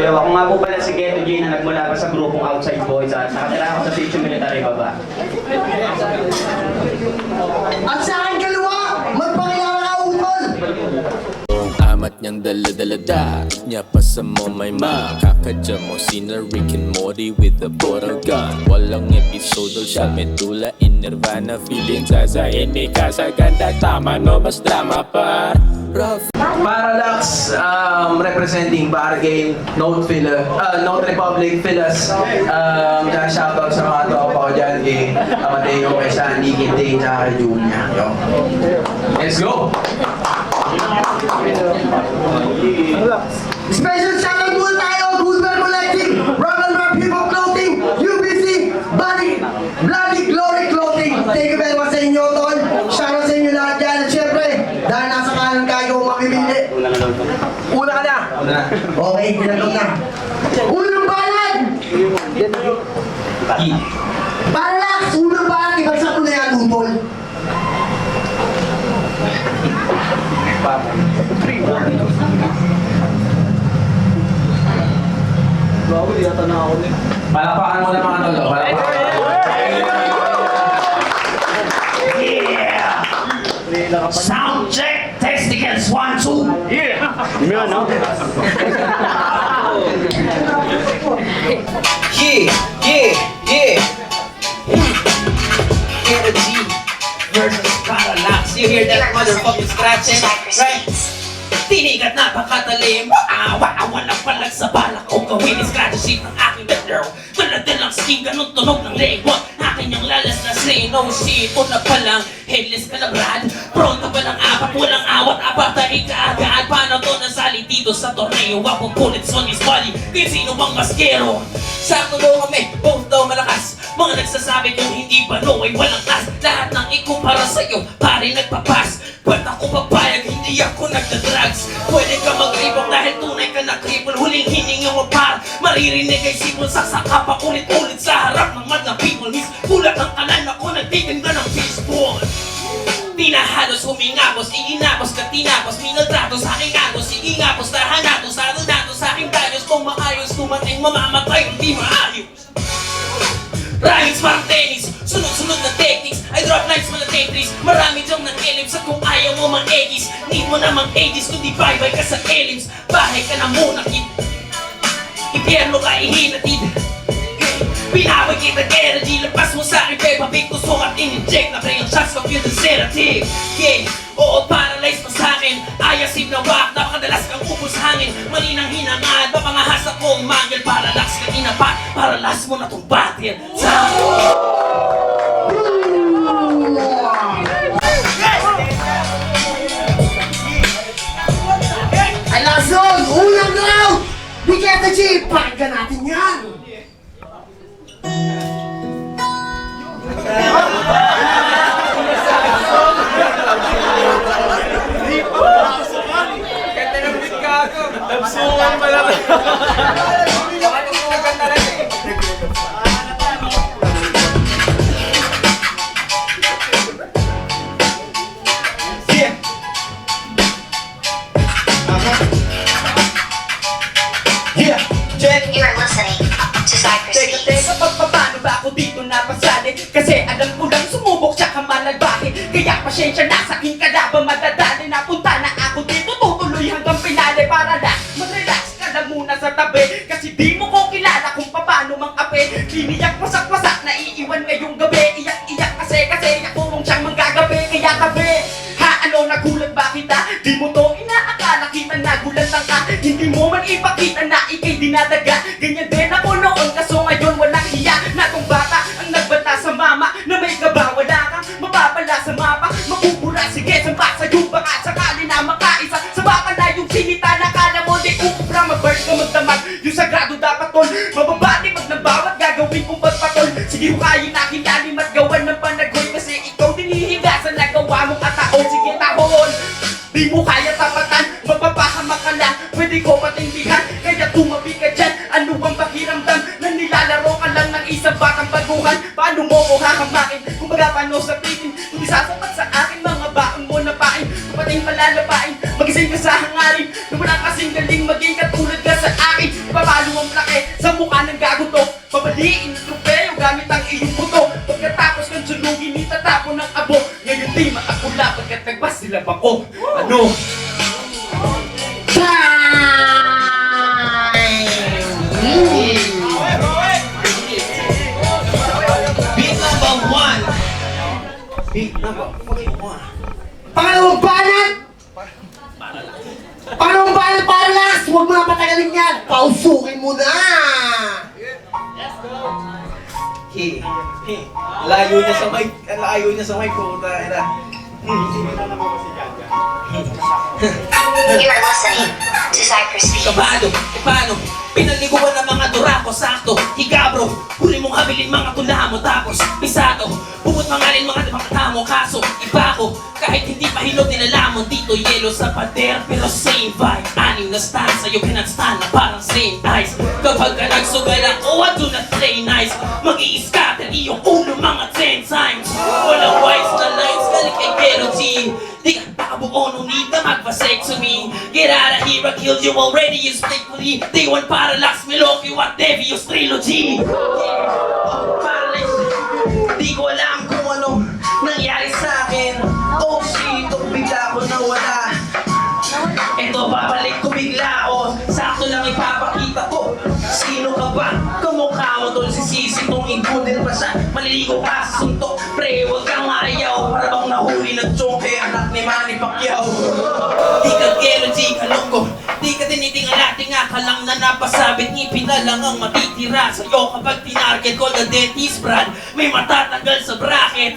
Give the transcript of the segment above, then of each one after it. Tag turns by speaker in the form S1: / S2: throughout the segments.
S1: Pero ako nga po pala si Ghetto J na nagmula pa sa grupong Outside Boys at nakatira ako sa Section Military Baba.
S2: At sa akin kaliwa, magpakilala ka utol!
S3: Amat niyang dala-dala-da niya pa sa mo may makakadya mo sina Rick and Morty with a bottle gun. Walang episode siya medula in Nirvana. Feeling sasayin ni ka sa ganda. Tama no, mas drama pa.
S4: Parallax, representing Bargain, Note Republic, Philas. Shoutout sa mga tropa ko dyan kay Amadeo, kay Sandy, kay Dane, tsaka kay Julia. Yo. Let's go!
S2: Special shoutout muna tayo, Goodman Collecting, Rock and Rock Hip Hop Clothing, UBC, Bloody Glory Clothing. Thank you very much sa inyo, tol. Shoutout sa inyo lahat dyan. At syempre, dahil nasa kanan kayo mamimili. Una ka na. Okay, tinanong na. Unang balag! Parallax, unang balag, ibagsak ko na yan, utol.
S4: Palakpakan mo na mga tolo.
S5: Sound check, testicles 1, 2. Yeah.
S1: Yun, no?
S5: Yeah. Energy versus Parallax. You hear that motherfucking scratching? Right? Tinigat na pakatalim. Awa-awa na palag sa balak ko. Gawin is scratch sheet ng aking bedroom. Tulad din lang skin, ganun tunog ng leg. Akin yung lalas na say no shit. Una pa lang, headless ka na brad. Pronto pa ng apat, walang awat. Apatay ka agad. Paano to nasali dito sa torneo? Wapong bullets on his body. Kaya sino bang maskero? Sakto daw kami, both daw malakas. Mga nagsasabi kung hindi ba no ay walang tas. Lahat ng ikumpara sa'yo, pare nagpapas. Ba't ako papayag, hindi ako nagda-drugs. Pwede ka mag-ribok dahil tunay ka na cripple. Huling hininga mo par, maririnig ay sipon. Sasaka pa ulit-ulit sa harap ng madlang people. Miss, kulat ang kanan ako, nagtitinda ng baseball. Tinahalos, humingapos, iginapos, katinapos. Minatrato sa aking agos, igingapos. Tahanatos, sarunatos sa aking dayos. Kung maayos, kumating, mamamatay, hindi maayos. Rhymes, parang tennis, sunod-sunod na techniques. I drop lines, mga Tetris. Marami dyang nag-ellipse at kung ayaw mo mang-egis, need mo namang ages, kundi bye-bye ka sa ellipse. Bahay ka na muna, kid. Impyerno ka ihinatid. Pinawag kita energy, labas mo sa akin, Peppa Pig. Gusto ka in-inject na kayang shots ka feel the sedative. Yeah, oo, paralyze pa sa akin. Ayasin na wak, napakadalas kang upos hangin. Mali ng hinangad, mapangahas akong mangel. Parallax ka tinapat, paralas mo na tong battle.
S2: Ay, Lazon! Unang round! Bigyan na G! Pakinggan natin yan!
S4: Nagsukan pala.
S6: You are listening to Cypress Beats.
S5: Teka, paano ba ako dito napasali? Kasi alam ko lang sumubok siya ka malagbahe. Kaya pasyensya na sa aking kalaban madadali. Napunta na ako dito, tutuloy hanggang pinali. Para na mag-relax ka na muna sa tabi. Kasi di mo ko kilala kung paano mang-ape. Tiniyak wasak-wasak na iiwan ngayong gabi. Iyak-iyak kasi yakurong siyang manggagabi. Kaya tabi, ha ano nagulat ba kita? Di mo to inaakala kita nagulat lang ka. Hindi mo man ipakita na ikay dinadaga. Ganyan din ako noon kaso ngayon walang hiya. Na kung bata ang nagbata sa mama na may kaba wala kang mapapala sa mapa. Mapupura sige sampa sa'yo baka sakali na makaisa. Sa baka na yung sinita na kala mo di upra mag-burst ka magdamag. Yung sagrado dapat tol mababati pag nabawat gagawin kong pagpatol. Sige hukayin na kilalim at gawan ng panagoy. Kasi ikaw dinihiga sa nagawa mong ataon. Sige tahon di mo kaya tapatan, mapapahamak ka lang. Pwede ko patindihan, kaya tumabi ka dyan. Ano bang pakiramdam na nilalaro ka lang ng isang batang baguhan? Paano mo ko hahamakin? Kung baga paano sa pitin? Kung di sasapat sa akin, mga baon mo na pain. Kapating palalapain, magising ka sa hangarin. Na wala kasing galing maging katulad ka sa akin. Papalo Piliin ng trupeo gamit ang iyong buto. Pagkatapos ng sunugin, itatapon ng abo. Ngayon di matakula pagkat nagpasilab ako. Ano? Beat number one. Beat number fucking one.
S2: Pangalawang banat! Pangalawang banat para last! Huwag mo na patagalin yan! Pausukin mo na!
S5: Layo niya sa mic. Layo niya sa mic. Puta ina.
S6: You are listening to Cypress Beats.
S5: Kabado, paano? Pinaliguan ng mga durako, sakto. Higabro, huli mong habilin mga tula mo. Tapos, pisado, bubot mangalin mga tamo. Kaso, iba ko, kahit hindi pa hilog nilalamon. Dito yelo sa pader, pero same vibe. Anim na stanza, you cannot stand na parang same eyes. Kapag ka nagsugal ako, I do not play nice. Mag-i-scatter iyong ulo mga 10 times. Walang wise na lines, galing kay Gero G. Di ka pakabuo, no need na mag-vasectomy. Get out of here, I killed you already, you stick with me. Day one parallax, Milwaukee, what Devious trilogy. Parallax, di ko alam kung ano nangyari sa akin. Oh shit, bigla ko nawala. Eto, babalik ko bigla, oh. Sakto lang ipapakita ko. Sino ka ba? Kamukha mo tol, sisisi kong ibudin pa siya. Maliligo ka sa suntok, pre, huwag kang ayaw. Para bang nahuli ng tsoke, anak ni Manny Pacquiao. Di ka gelo, di ka loko. Di ka tinitingala, tinga ka lang na napasabit. Ngipin na lang ang matitira sa'yo kapag tinarget ko the dentist brand. May matatanggal sa bracket.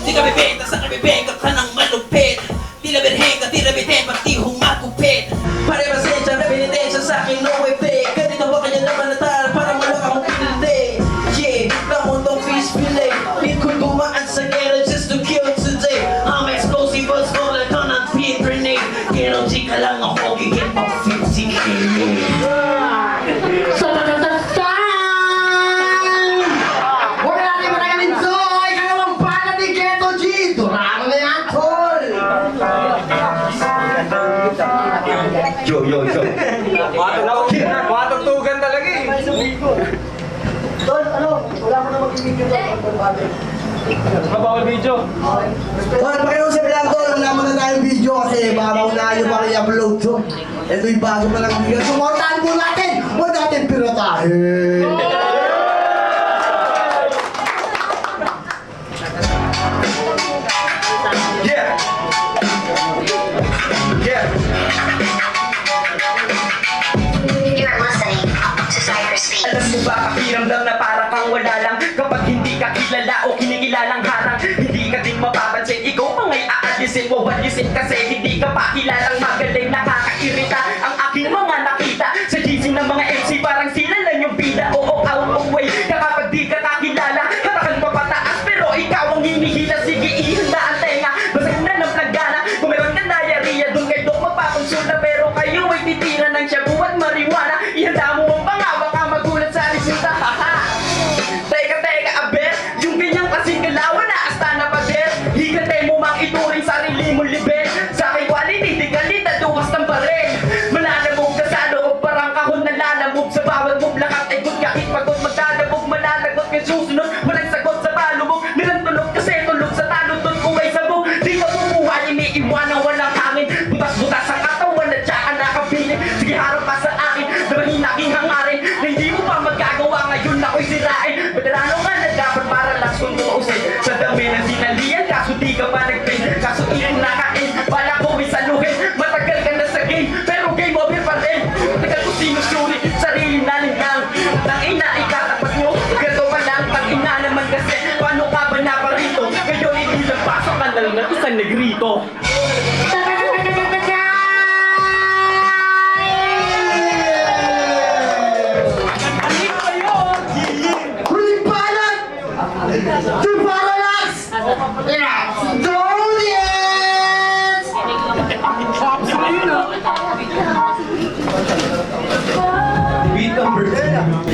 S5: Di ka bibenta sa kabibeka ka ng malupit. Di la berhenga, di la biten, pag di humagupit. Pare pasensya, na binitensya sa akin, no effect. Ganito ba kanya naman natal, parang wala akong pinilde. Yeah, namundong fish fillet. Need ko dumaan sa gero just to kill today. I'm explosive, but small like on a pin grenade. Gero G ka lang ako, gigit pa 50k.
S2: Huwag na natin matagalin so! Ikalawang banat ni Ghetto G! Duramo na yan, tol!
S1: Yo.
S4: Matugtugan talaga eh.
S2: Tol, ano? Wala mo na mag-video doon.
S4: Mabawal video.
S2: Tol, pakiusap lang tol. Wala mo na tayong video kasi baka maunahan nyo pa rin i-upload to. Ito'y bago pa lang video. Suportahan po natin! Huwag natin piratahin!
S1: Yeah! Yeah!
S6: You are listening to Cypress
S1: Alam
S6: Beats.
S1: mo ba pakiramdam na para kang wala lang kapag hindi ka kilala o kinikilalang harang. Hindi ka din mapapansin, ikaw pa nga'y aalisin mo walisin kasi hindi ka pa kilalang magaling. Nakakairita ang aking mga nakita sa GC ng mga MC, parang sila lang yung bida. Oo, out of way ka kapag di ka kakilala. Katakan pa pataas pero ikaw ang hinihila. Sige, ihanda ang tenga, basag na ng plagana. Kung meron ka diarrhea, dun kay Doc magpakonsulta, pero kayo ay titira ng shabu at marijuana. Ihanda mo ang panga, baka magulat sa resulta. Haha! Teka, aber, yung ganyang kasing galawan na asta na pader. Higantay mo mang ituring sarili mo liber. Sa aking quality, di kalita, duwas ng baril. Malalabog ka sa loob, parang kahon na lalamog. Sa bawat move, lakat ay good, kahit pagod maglalabog. Malalagot ka susunod, walang sagot sa palubog. Nilantulog kasi tulog sa talutod ko ay sabog. Di ka bumuhay, iniiwanan walang hangin. Butas-butas ang katawan at tsaka nakapiling. Sige, harap ka sa akin, dabahin aking hangarin. Na hindi mo pa magagawa, ngayon ako'y sirain. Veterano nga na dapat para last kong tuusin. Sa dami ng sinalian, kaso di ka pa nag-pay. Kaso iyong nakain, bala ko isaluhin. Matagal ka na sa game, pero game over pa rin. Matagal ko sinusuri, sarili nanin lang. Tangina, ikatapat nyo, gato pa lang. Tangina naman kasi, paano ka ba na parito? Ngayon hindi nagpasok ka na lang ng isang negrito.
S2: Huling banat! To Parallax! Let's do this!
S1: Beat number 10.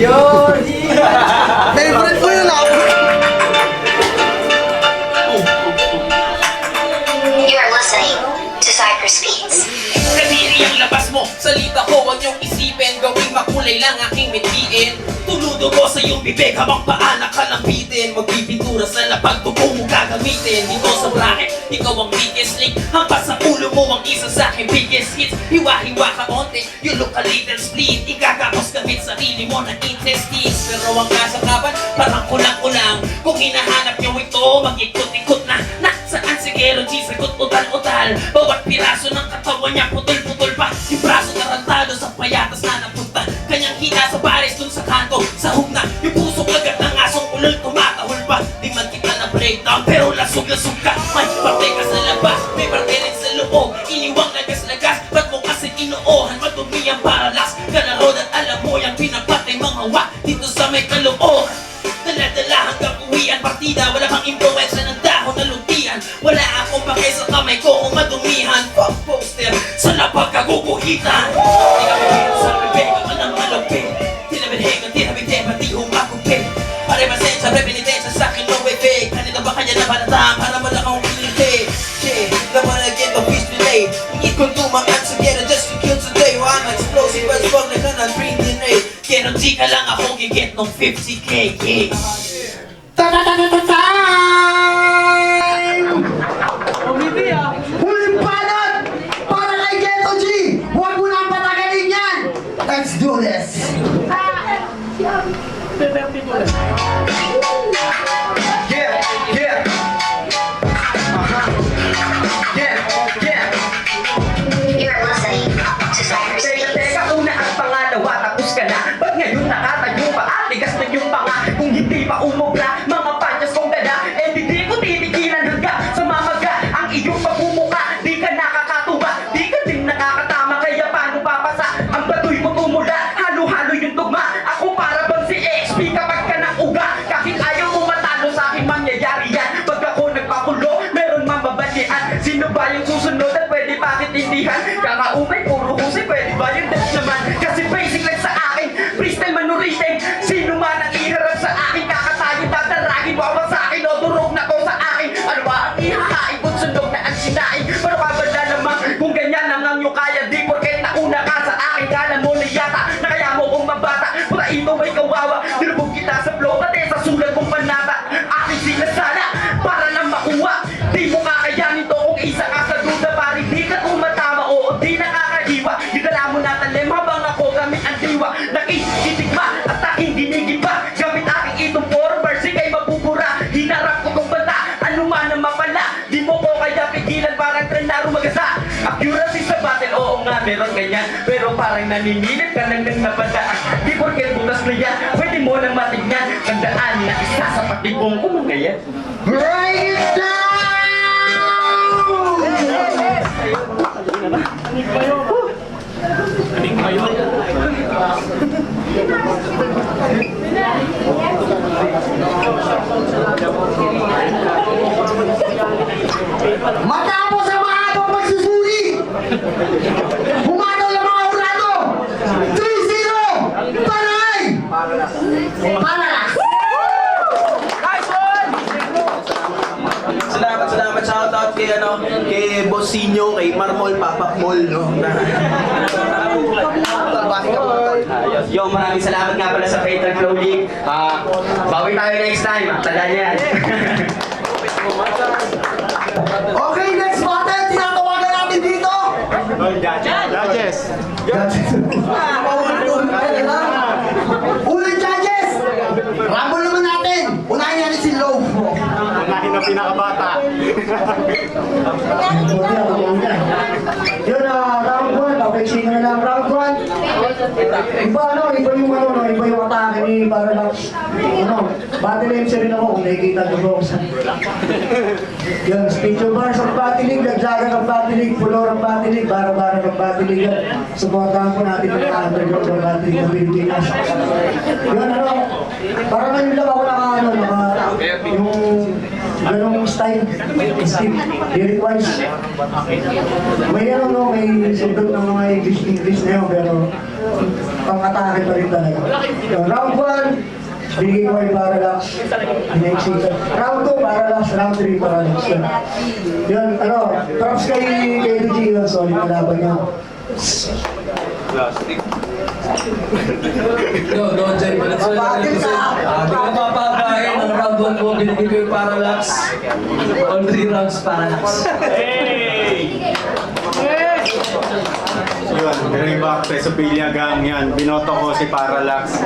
S2: Favorite ko yun ako!
S6: You are listening to Cypress Beats.
S5: Kadiri ang labas mo, salita ko, huwag niyong isipin. Gawing makulay lang aking mithiin. Tulungan dugo sa iyong bibig habang paa nakalambitin. Magpipintura sa lapag, dugo mo gagamitin. Dito sa bracket, ikaw ang biggest link. Hampas sa ulo mo ang isa sa aking biggest hits. Hiwa-hiwa ka onte, you look a little split. Igagapos gamit sarili mo ng intestines. Pero ang kasakapan, parang kulang-kulang. Kung hinahanap niyo ito, mag-ikot-ikot na. Saan si Gero G sagot utal-utal? Bawat piraso ng katawan niya putol-putol pa. Yung braso tarantado sa payatas na napunta. Kanyang hina sa baris dun sa kanto, sa hugna. Yung puso kagat ng asong ulol tumatahol pa. Di man kita na breakdown pero lasog-lasog ka. May parte ka sa labas, may parte rin sa loob. Iniwang lagas-lagas, ba't mo kasi inuohan? Madumi ang paralas, kalaro at alam mo yung pinapatay mga wak dito sa may kaloohan. Dala-dala hanggang uwian, partida, wala pang influensya ng dahon na luntian. Wala akong pake sa kamay ko kung madumihan. Fuck poster, sa lapag kaguguhitan. Di kami hira sa bibig, ako nang malupit. Tinabinhegan, tinabiteba, di humakupit. Pare pasensya, repinitensya sa akin, no way fake. Kanina ba kanya na panatam, para wala kang pinilite. Shit, naman again, the peace delay. Ingit kong tumangan sa gera just to kill today. I'm explosive as fuck, like an unbreathing rate. Gero G ka lang ako giget nung 50k, yeah.
S2: Huling palad para kay Ghetto G! Huwag mo nang patagalin yan! Let's do this!
S1: Yeah, yeah. Yeah, yeah.
S6: You're listening to Cypress
S1: Teka,
S6: Beats.
S1: teka, una at pangalawa, tapos ka na. Ba't ngayon nakatayo pa? Atigas na yung panga. Kung hindi pa umubra, mga panyas kong gana. Eh, di ko titigilan hangga sa mamaga. Ang iyong pagmumuka, di ka nakakatuwa. Di ka din nakakatama, kaya paano papasa? Ang batoy mo tumula, halo-halo yung tugma. Ako para bang si XP kapag ka ng uga. Kahit ayaw mo matalo sa akin, mangyayari yan. Pag ako nagpakulo, meron mambabalian. Sino ba yung susunod at pwede bakit indihan? Kakaumay, puro husay, pwede ba yung dash naman? Kasi basic lang sa akin, freestyle manuritin. Sino man ang iharap sa akin, kakatayo, tataragin, wawa sa akin, o durog na ko sa akin. Ano ba ang ihahain kung sunog na ang sinain? Pero kabala naman, kung ganyan lang ang yung kaya, di porket nauna ka sa akin, kala mo na yata, na kaya mo kong mabata. Pura ito may kawawa, nilubog kita sa flow, pati sa sulat kong panata. Aking sinasala, para lang makuha. Di mo kakayanin to kung isa ka sa duda, pari di ka tumatama, oo di nakakahiwa. Di dala mo natalim habang ako gamit ang diwa. Nakikitigma at aking ginigiba, gamit aking itong 4 bars, ikay mapupura. Hinarap ko kong bata, ano man ang mapala. Di mo ko kaya pigilan, parang tren na rumagasa. Accuracy sa battle, oo nga meron ganyan. Pero parang naninilip ka lang ng napadaan. Di porket butas na yan, pwede mo nang matignan. Tandaan na isa sa patibong kung ngayon.
S2: Break it down! Matapos ang mahabang pagsusuri, humataw ng mga hurado! 3-0! Panay! Paralas!
S4: Salamat, shoutout kay kay Bosinyo, kay Marmol, Papakmol, no?
S1: Yo, maraming salamat nga pala sa Fatal Flow League. Bawi tayo next time. Tandaan niya yan.
S2: Okay, next battle, tinatawagan natin dito!
S7: Judges!
S2: Unang judges! Rumble naman natin! Unahin natin si Low.
S7: Unahin ang pinakabata.
S2: Yun round 1, okay, sino na lang round 1. Iba yung atake ni Parallax. Battle MC rin ako kung nakikita nyo ko. Yun, speech of bars of Battle League, nagsaga ng Battle League, pulor ng Battle League, bara-bara ng Battle League. Supportahan po natin yung underdog ng Battle League ng Pilipinas. Yun, parang ngayon lang ako yung ganong style, Steve, lyric-wise. May may sundot ng mga English na yun, pero pang-atake pa rin talaga. Round 1, binigay ko kay Parallax, round 2, Parallax, round 3, Parallax. Yun, props kay DG, solid na laban niya.
S4: Go, Jay. Let's go. Di ka mapapakain ng round 1 mo. Binigay ko yung Parallax. All 3 rounds Parallax.
S7: Yun, going back sa Sopilia Gang yan. Binoto ko si Parallax.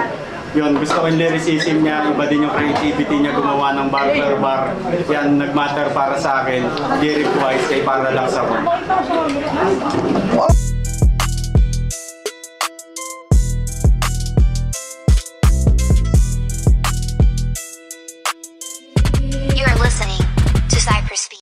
S7: Yun, gusto ko yung lyricism niya, iba din yung creativity niya gumawa ng barber bar. Yan, nagmatter para sa akin. Lyric-wise, kay Parallax ako.